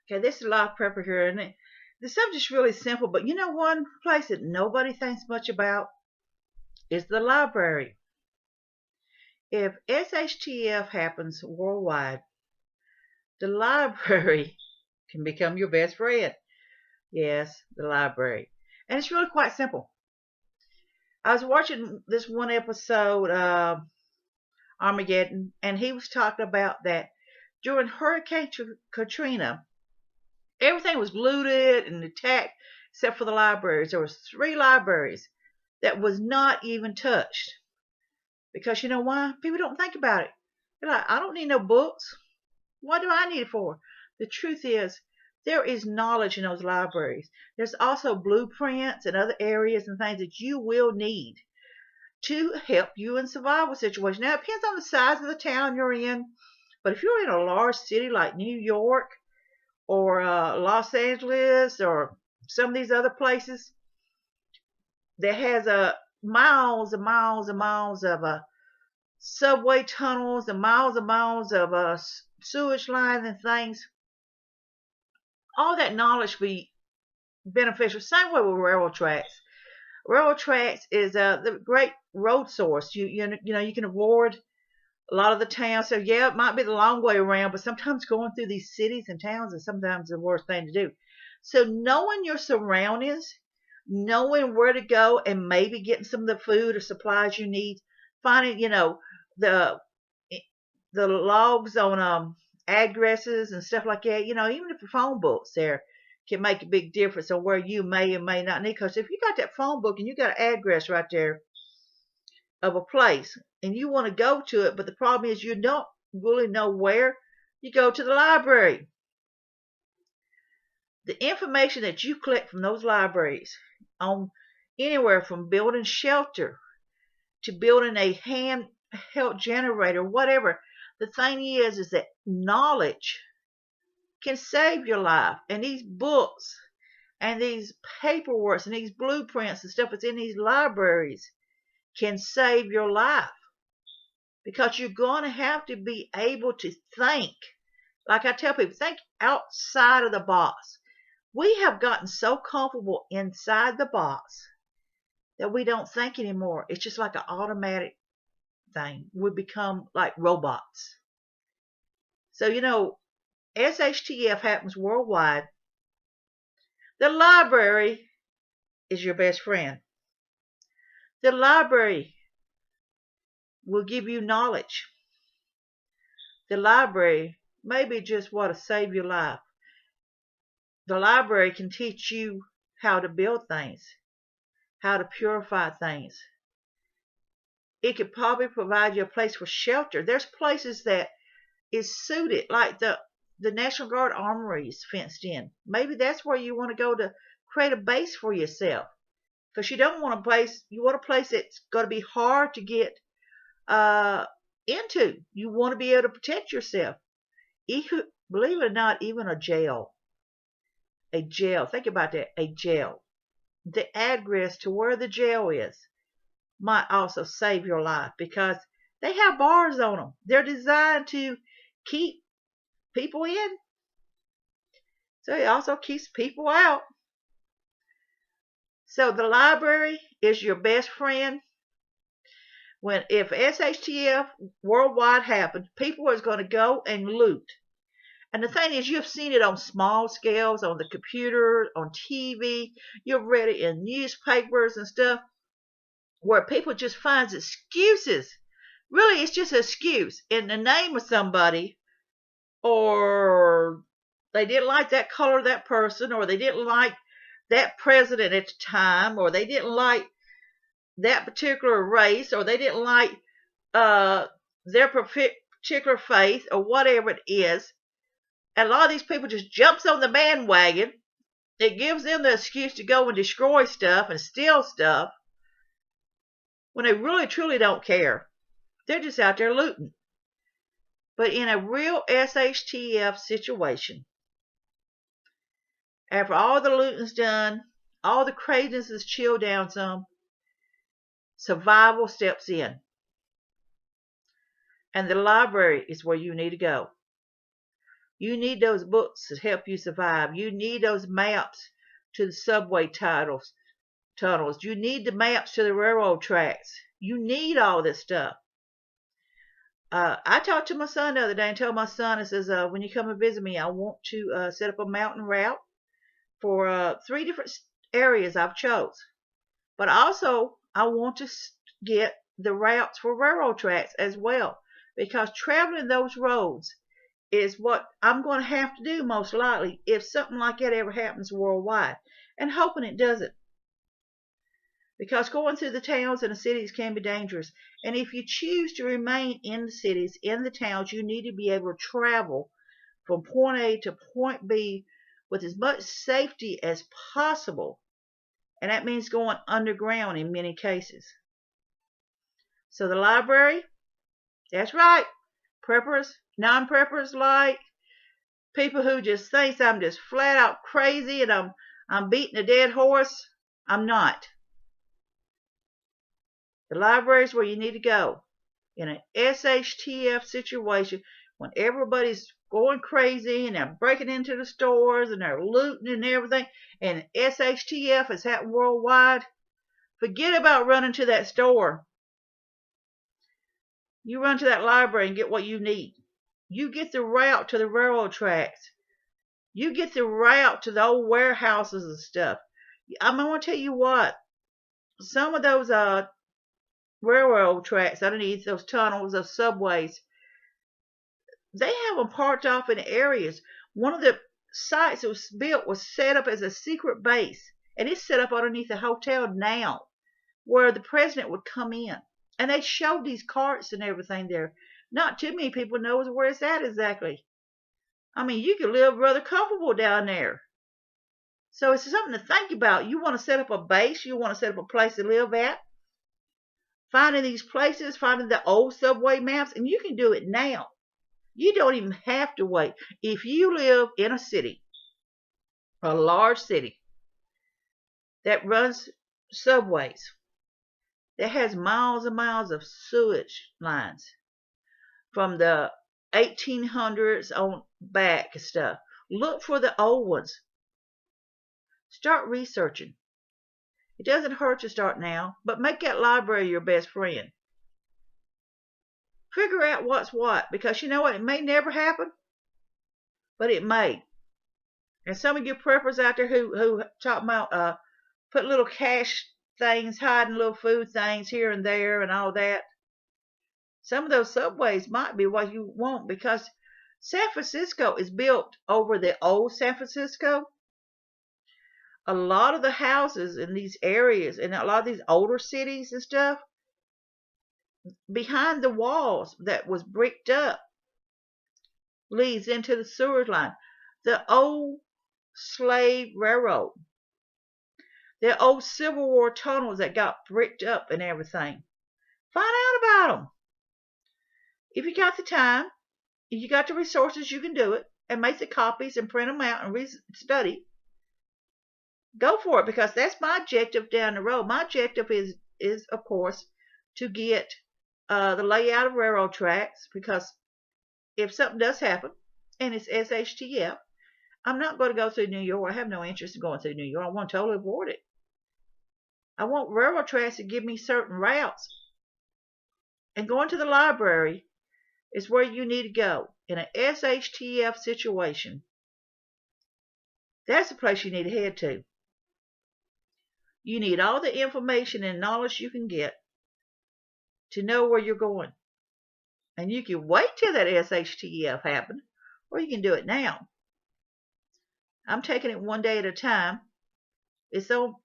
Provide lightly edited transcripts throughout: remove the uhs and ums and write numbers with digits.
Okay, this is a lot of prepper here, and the subject's really simple, but you know one place that nobody thinks much about is the library. If shtf happens worldwide, the library can become your best friend. Yes, the library. And it's really quite simple. I was watching this one episode, Armageddon, and he was talking about that during Hurricane Katrina, everything was looted and attacked except for the libraries. There was 3 libraries that was not even touched. Because you know why? People don't think about it. They're like, I don't need no books. What do I need it for? The truth is, there is knowledge in those libraries. There's also blueprints and other areas and things that you will need to help you in survival situations. Now, it depends on the size of the town you're in, but if you're in a large city like New York or Los Angeles or some of these other places that has miles and miles and miles of subway tunnels and miles of sewage lines and things, all that knowledge be beneficial. Same way with railroad tracks. Railroad tracks is the great road source. You can avoid a lot of the towns. So yeah, it might be the long way around, but sometimes going through these cities and towns is sometimes the worst thing to do. So knowing your surroundings, knowing where to go, and maybe getting some of the food or supplies you need, finding the the logs on addresses and stuff like that. Even if the phone books there can make a big difference on where you may and may not need. Because if you got that phone book and you got an address right there of a place and you want to go to it, but the problem is you don't really know where, you go to the library. The information that you collect from those libraries on anywhere from building shelter to building a handheld generator, whatever. The thing is that knowledge can save your life. And these books and these paperworks and these blueprints and stuff that's in these libraries can save your life. Because you're going to have to be able to think. Like I tell people, think outside of the box. We have gotten so comfortable inside the box that we don't think anymore. It's just like an automatic thing. We become like robots. So, SHTF happens worldwide. The library is your best friend. The library will give you knowledge. The library may be just what to save your life. The library can teach you how to build things, how to purify things. It could probably provide you a place for shelter. There's places that is suited, like the National Guard Armory is fenced in. Maybe that's where you want to go to create a base for yourself. Because you don't want a place, you want a place that's going to be hard to get into. You want to be able to protect yourself. Believe it or not, even a jail. A jail. Think about that. A jail. The address to where the jail is might also save your life because they have bars on them. They're designed to keep people in. So it also keeps people out. So the library is your best friend. If SHTF worldwide happens, people are going to go and loot. And the thing is, you've seen it on small scales, on the computer, on TV. You've read it in newspapers and stuff, where people just find excuses. Really, it's just an excuse in the name of somebody, or they didn't like that color of that person, or they didn't like that president at the time, or they didn't like that particular race, or they didn't like their particular faith, or whatever it is. And a lot of these people just jumps on the bandwagon. It gives them the excuse to go and destroy stuff and steal stuff when they really truly don't care. They're just out there looting. But in a real SHTF situation, after all the looting's done, all the craziness is chilled down some, survival steps in. And the library is where you need to go. You need those books to help you survive. You need those maps to the subway tunnels. You need the maps to the railroad tracks. You need all this stuff. I talked to my son the other day and told my son, I says, when you come and visit me, I want to set up a mountain route for 3 different areas I've chose. But also, I want to get the routes for railroad tracks as well, because traveling those roads is what I'm going to have to do most likely if something like that ever happens worldwide, and hoping it doesn't. Because going through the towns and the cities can be dangerous. And if you choose to remain in the cities, in the towns, you need to be able to travel from point A to point B with as much safety as possible. And that means going underground in many cases. So the library, that's right. Preppers, non-preppers, like people who just think I'm just flat out crazy and I'm beating a dead horse. I'm not. The library is where you need to go. In an shtf situation, when everybody's going crazy and they're breaking into the stores and they're looting and everything, and shtf is happening worldwide, forget about running to that store. You run to that library and get what you need. You get the route to the railroad tracks. You get the route to the old warehouses and stuff. I'm going to tell you what, some of those railroad tracks underneath those tunnels, those subways, they have them parked off in areas. One of the sites that was built was set up as a secret base, and it's set up underneath a hotel now where the president would come in. And they showed these carts and everything there. Not too many people knows where it's at exactly. I mean, you could live rather comfortable down there. So it's something to think about. You want to set up a base, you want to set up a place to live at. Finding these places, finding the old subway maps, and you can do it now. You don't even have to wait. If you live in a city, a large city, that runs subways, that has miles and miles of sewage lines from the 1800s on back and stuff, look for the old ones. Start researching. It doesn't hurt to start now, but make that library your best friend. Figure out what's what, because you know what? It may never happen, but it may. And some of you preppers out there who talk about put little cash things, hiding little food things here and there and all that. Some of those subways might be what you want, because San Francisco is built over the old San Francisco. A lot of the houses in these areas, and a lot of these older cities and stuff, behind the walls that was bricked up, leads into the sewer line. The old slave railroad. The old Civil War tunnels that got bricked up and everything. Find out about them. If you got the time, if you got the resources, you can do it, and make the copies and print them out and study. Go for it, because that's my objective down the road. My objective is of course, to get the layout of railroad tracks, because if something does happen and it's shtf, I'm not going to go through New York. I have no interest in going through New York. I want to totally avoid it. I want railroad tracks to give me certain routes. And going to the library is where you need to go in an shtf situation. That's the place you need to head to. You need all the information and knowledge you can get to know where you're going. And you can wait till that shtf happens, or you can do it now. I'm taking it one day at a time. It's so,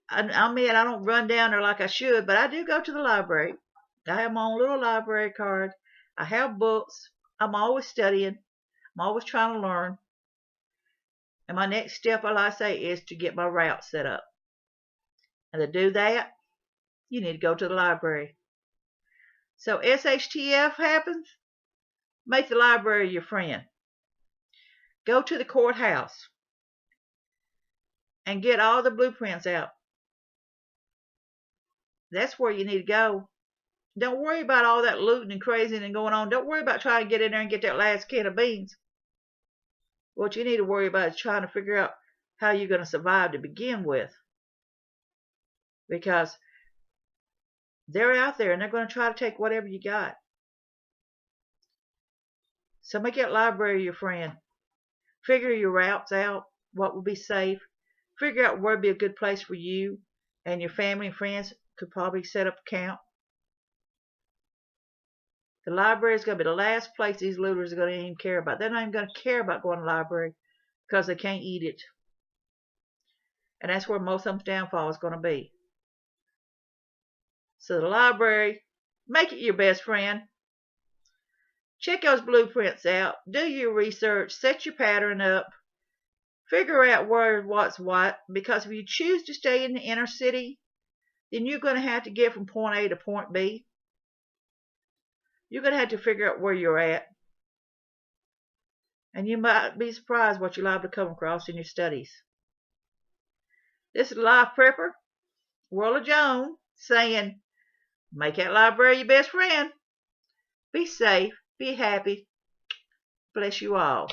I admit I don't run down there like I should, but I do go to the library. I have my own little library card. I have books. I'm always studying. I'm always trying to learn. And my next step, like I say, is to get my route set up. And to do that, you need to go to the library. So shtf happens, make the library your friend. Go to the courthouse and get all the blueprints out. That's where you need to go. Don't worry about all that looting and crazying and going on. Don't worry about trying to get in there and get that last can of beans. What you need to worry about is trying to figure out how you're going to survive to begin with. Because they're out there and they're going to try to take whatever you got. So make that library your friend. Figure your routes out, what will be safe. Figure out where would be a good place for you and your family and friends could probably set up camp. The library is going to be the last place these looters are going to even care about. They're not even going to care about going to the library because they can't eat it. And that's where most of them's downfall is going to be. So the library, make it your best friend. Check those blueprints out. Do your research. Set your pattern up. Figure out what's what. Because if you choose to stay in the inner city, then you're going to have to get from point A to point B. You're going to have to figure out where you're at. And you might be surprised what you're liable to come across in your studies. This is Life Prepper, World of Joan, saying, make that library your best friend. Be safe. Be happy. Bless you all.